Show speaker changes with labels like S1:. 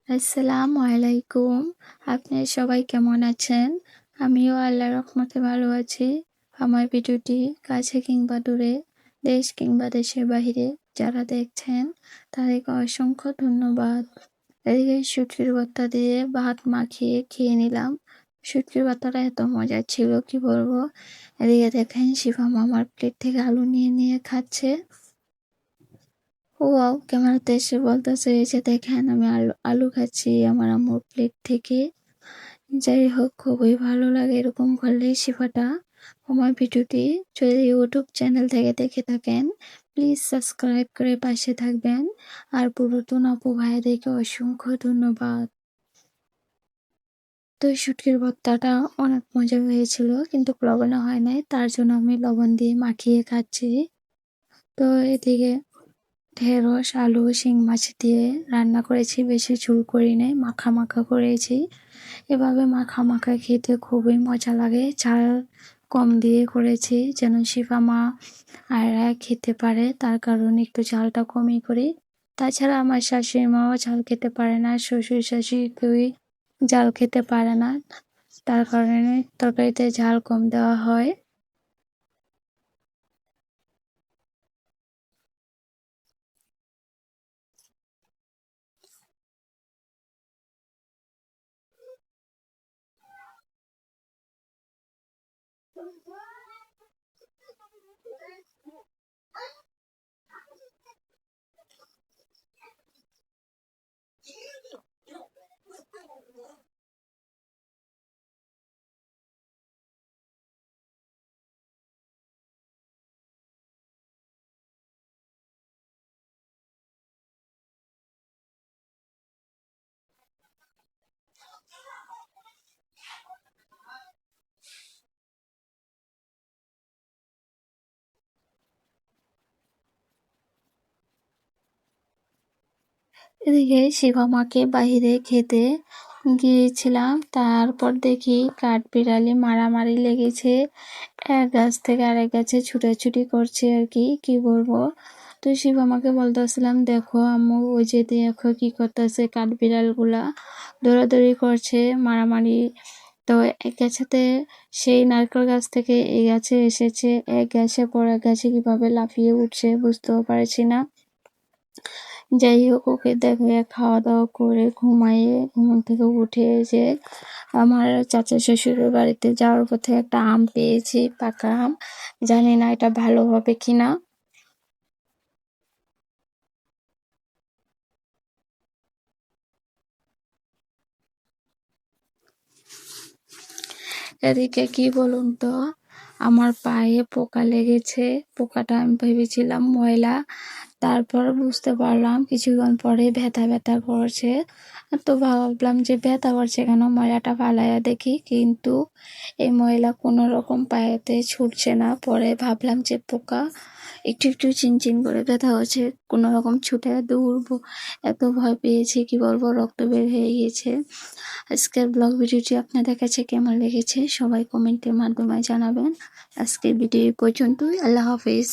S1: আসসালামু আলাইকুম। আপনারা সবাই কেমন আছেন? আমিও আল্লাহর রহমতে ভালো আছি। আমার ভিডিওটি কাছে কিংবা দূরে, দেশ কিংবা দেশের বাহিরে যারা দেখছেন তাদেরকে অসংখ্য ধন্যবাদ। এদিকে শুটকির ভর্তা দিয়ে ভাত মাখিয়ে খেয়ে নিলাম। শুটকির ভর্তাটা এত মজার ছিল কি বলবো। এদিকে দেখেন শিফাম আমার প্লেট থেকে আলু নিয়ে নিয়ে খাচ্ছে। ওয়াও! ক্যামেরাতে এসে বলতেছে এই যে দেখেন আমি আলু খাচ্ছি আমার আম্মুর প্লেট থেকে। যাই হোক খুবই ভালো লাগে এরকম করলে শিফাটা। আমার ভিডিওটি যদি ইউটিউব চ্যানেল থেকে দেখে থাকেন প্লিজ সাবস্ক্রাইব করে পাশে থাকবেন। আর পুরাতন আপু ভাইয়াদেরকে অসংখ্য ধন্যবাদ। তো এই শুটকির ভর্তাটা অনেক মজা হয়েছিল কিন্তু লবণে হয় নাই, তার জন্য আমি লবণ দিয়ে মাখিয়ে খাচ্ছি। তো এদিকে ঢেঁড়স, আলু, শিং মাছ দিয়ে রান্না করেছি, বেশি ঝোল করি নাই, মাখা মাখা করেছি। এভাবে মাখা মাখা খেতে খুবই মজা লাগে। ঝাল কম দিয়ে করেছি যেন শিফা মা আয়রা খেতে পারে, তার কারণে একটু ঝালটা কমই করি। তাছাড়া আমার শাশুড়ি মাও ঝাল খেতে পারে না, শ্বশুর শাশুড়ি কেউই ঝাল খেতে পারে না, তার কারণে তরকারিতে ঝাল কম দেওয়া হয়। এদিকে শিবামাকে বাহিরে খেতে গিয়েছিলাম, তারপর দেখি কাঠবিড়ালি মারামারি লেগেছে, এক গাছ থেকে আরেক গাছে ছুটাছুটি করছে আর কি কি বলবো। তো শিবামাকে বলতেছিলাম দেখো আম্মু ওই যে দেখো কি করতেছে, কাঠবিড়াল গুলা দৌড়াদৌড়ি করছে, মারামারি। তো এক গাছেতে সেই নারকেল গাছ থেকে এই গাছে এসেছে, এক গাছে পর এক গাছে কিভাবে লাফিয়ে উঠছে বুঝতেও পারছি না। যাই হোক ওকে দেখে খাওয়া দাওয়া করে ঘুমাইয়ে ঘুম থেকে উঠে এসে আমার চাচা শ্বশুরের বাড়িতে যাওয়ার পথে একটা আম পেয়েছি, পাকা আম। জানি না এটা ভালো হবে কিনা। এদিকে কি বলুন তো, আমার পায়ে পোকা লেগেছে। পোকাটা আমি ভেবেছিলাম ময়লা, তারপর বুঝতে পারলাম কিছুক্ষণ পরে ব্যথা ব্যথা করছে। তো ভাবলাম যে ব্যথা করছে কেন, ময়লাটা ফালাইয়া দেখি, কিন্তু এই ময়লা কোনো রকম পায়েতে ছুটছে না। পরে ভাবলাম যে পোকা, একটু একটু চিনচিন করে ব্যথা হচ্ছে, কোনো রকম ছুটে দৌড়বো। এত ভয় পেয়েছি কি বলবো, রক্ত বের হয়ে গিয়েছে। আজকের ব্লগ ভিডিওটি আপনাদের কাছে কেমন লেগেছে সবাই কমেন্টের মাধ্যমে জানাবেন। আজকের ভিডিও পর্যন্তই। আল্লাহ হাফেজ।